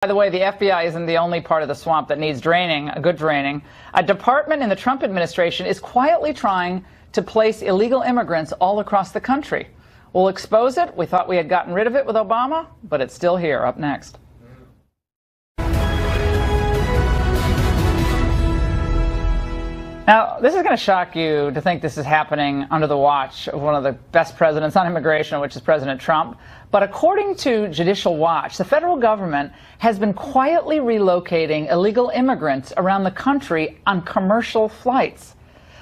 By the way, the FBI isn't the only part of the swamp that needs draining, a good draining. A department in the Trump administration is quietly trying to place illegal immigrants all across the country. We'll expose it. We thought we had gotten rid of it with Obama, but it's still here. Up next. Now, this is going to shock you to think this is happening under the watch of one of the best presidents on immigration, which is President Trump. But according to Judicial Watch, the federal government has been quietly relocating illegal immigrants around the country on commercial flights.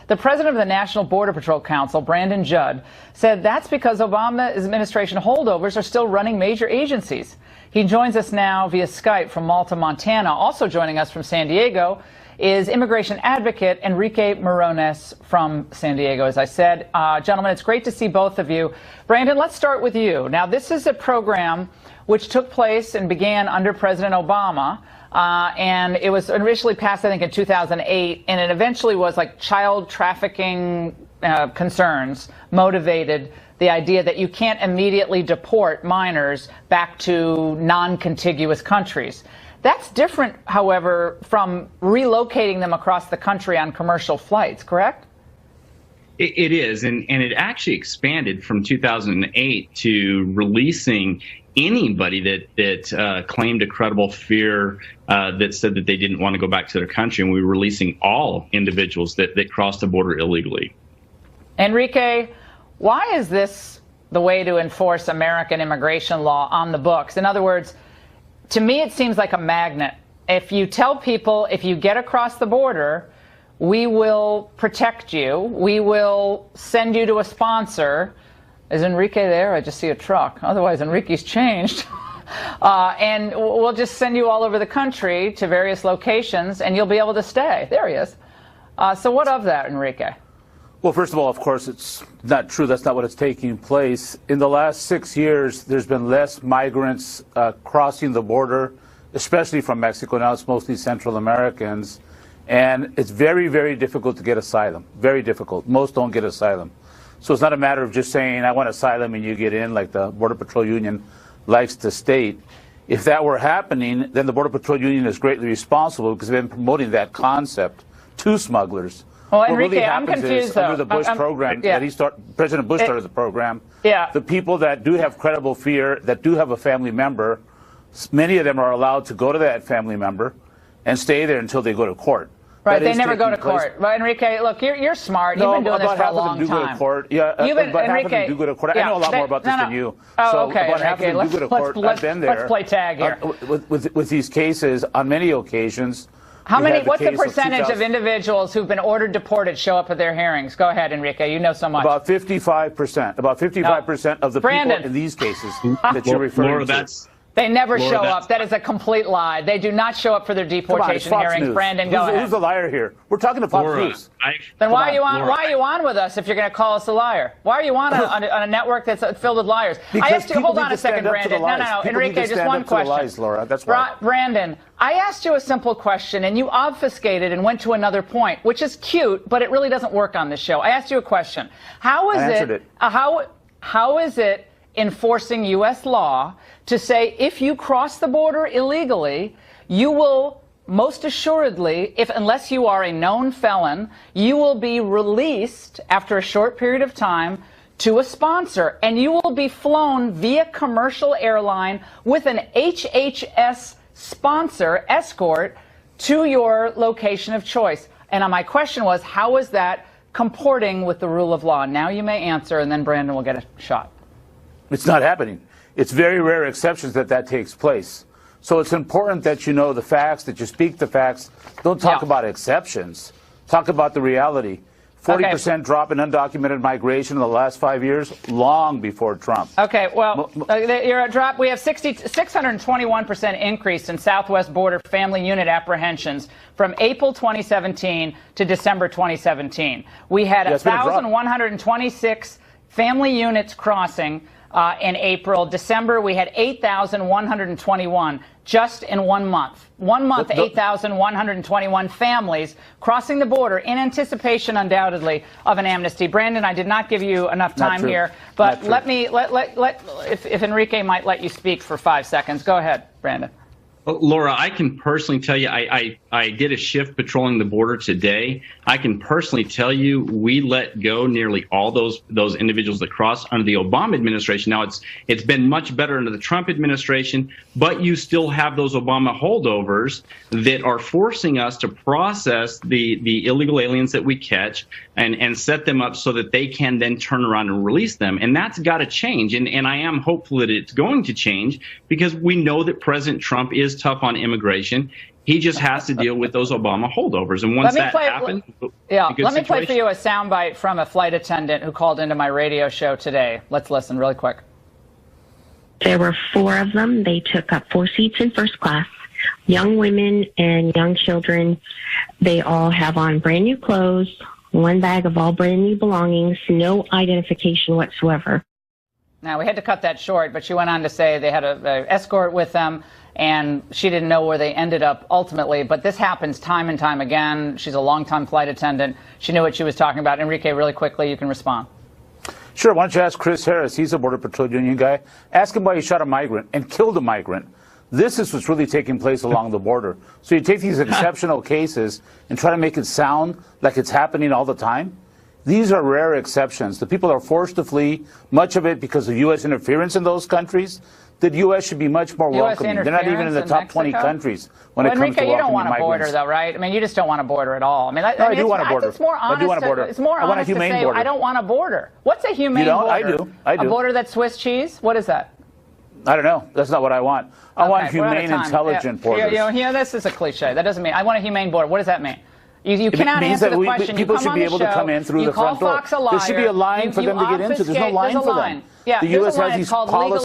The president of the National Border Patrol Council, Brandon Judd, said that's because Obama's administration holdovers are still running major agencies. He joins us now via Skype from Malta, Montana. Also joining us from San Diego is immigration advocate Enrique Morones from San Diego, as I said. Gentlemen, it's great to see both of you. Brandon, let's start with you. Now, this is a program which took place and began under President Obama, and it was initially passed, I think, in 2008, and it eventually was like child trafficking concerns motivated the idea that you can't immediately deport minors back to non-contiguous countries. That's different, however, from relocating them across the country on commercial flights, correct? It is, and it actually expanded from 2008 to releasing anybody that claimed a credible fear that said that they didn't want to go back to their country, and we were releasing all individuals that crossed the border illegally. Enrique, why is this the way to enforce American immigration law on the books? In other words, to me, it seems like a magnet. If you tell people, if you get across the border, we will protect you. We will send you to a sponsor. Is Enrique there? I just see a truck. Otherwise, Enrique's changed. And we'll just send you all over the country to various locations, and you'll be able to stay. There he is. So what of that, Enrique? Well, first of all, of course, it's not true. That's not what is taking place. In the last 6 years, there's been less migrants crossing the border, especially from Mexico. Now it's mostly Central Americans. And it's very, very difficult to get asylum. Very difficult. Most don't get asylum. So it's not a matter of just saying, I want asylum and you get in, like the Border Patrol Union likes to state. If that were happening, then the Border Patrol Union is greatly responsible because they've been promoting that concept to smugglers. Well, Enrique, I'm confused, though. Under the Bush program, President Bush started the program. Yeah. The people that do have credible fear, that do have a family member, many of them are allowed to go to that family member and stay there until they go to court. Right, they never go to court. Right, Enrique, look, you're smart. You've been doing this for a long time. About half of them do go to court. Yeah, about half of them do go to court. I know a lot more about this than you. Oh, okay, about half of them do go to court. I've been there. Let's play tag here. With these cases, on many occasions. What's the percentage of individuals who've been ordered deported show up at their hearings? Go ahead, Enrique. You know so much. About 55%. About 55% of the people in these cases that you're referring to. They never show up. That is a complete lie. They do not show up for their deportation hearings. News. Brandon, go ahead. Who's the liar here? We're talking to Fox News. Then why are you on with us if you're going to call us a liar? Why are you on a network that's filled with liars? Because I asked you. Hold on a second, Brandon. No, Enrique, just one question. Lies, Laura. That's why. Brandon, I asked you a simple question, and you obfuscated and went to another point, which is cute, but it really doesn't work on this show. I asked you a question. How is it enforcing U.S. law to say if you cross the border illegally, you will most assuredly, unless you are a known felon, you will be released after a short period of time to a sponsor, and you will be flown via commercial airline with an HHS sponsor escort to your location of choice. And my question was, how is that comporting with the rule of law? Now you may answer, and then Brandon will get a shot. It's not happening. It's very rare exceptions that takes place. So it's important that you know the facts, that you speak the facts. Don't talk about exceptions. Talk about the reality. 40% drop in undocumented migration in the last 5 years, long before Trump. Okay, well, you're a drop. We have 621% increase in Southwest border family unit apprehensions from April 2017 to December 2017. We had 1,126 family units crossing in April. December, we had 8,121 just in 1 month. 1 month, 8,121 families crossing the border in anticipation, undoubtedly, of an amnesty. Brandon, I did not give you enough time here, but if Enrique might let you speak for 5 seconds. Go ahead, Brandon. Laura, I can personally tell you, I did a shift patrolling the border today. I can personally tell you we let go nearly all those individuals that crossed under the Obama administration. Now, it's been much better under the Trump administration, but you still have those Obama holdovers that are forcing us to process the illegal aliens that we catch and set them up so that they can then turn around and release them. And that's got to change. And I am hopeful that it's going to change, because we know that President Trump is tough on immigration. He just has to deal with those Obama holdovers. And once that happens, let me play for you a soundbite from a flight attendant who called into my radio show today. Let's listen really quick. There were 4 of them. They took up 4 seats in first class. Young women and young children. They all have on brand new clothes, 1 bag of all brand new belongings, no identification whatsoever. Now, we had to cut that short, but she went on to say they had an escort with them, and she didn't know where they ended up ultimately. But this happens time and time again. She's a longtime flight attendant. She knew what she was talking about. Enrique, really quickly, you can respond. Sure. Why don't you ask Chris Harris? He's a Border Patrol Union guy. Ask him why he shot a migrant and killed a migrant. This is what's really taking place along the border. So you take these exceptional cases and try to make it sound like it's happening all the time. These are rare exceptions. The people are forced to flee, much of it because of U.S. interference in those countries. The U.S. should be much more welcoming. They're not even in the top 20 countries when it comes to welcoming migrants. You don't want a border, though, right? I mean, you just don't want a border at all. I mean, I do want a border. It's more honest. I do want a border. It's more honest to say, I don't want a border. What's a humane border? You don't? I do. A border that's Swiss cheese? What is that? I don't know. That's not what I want. I want humane, intelligent borders. This is a cliche. That doesn't mean I want a humane border. What does that mean? You cannot answer the question. People should be able to come in through the front door. There should be a line for them to get into. There's no line for them. Yeah, the U.S. has these policies.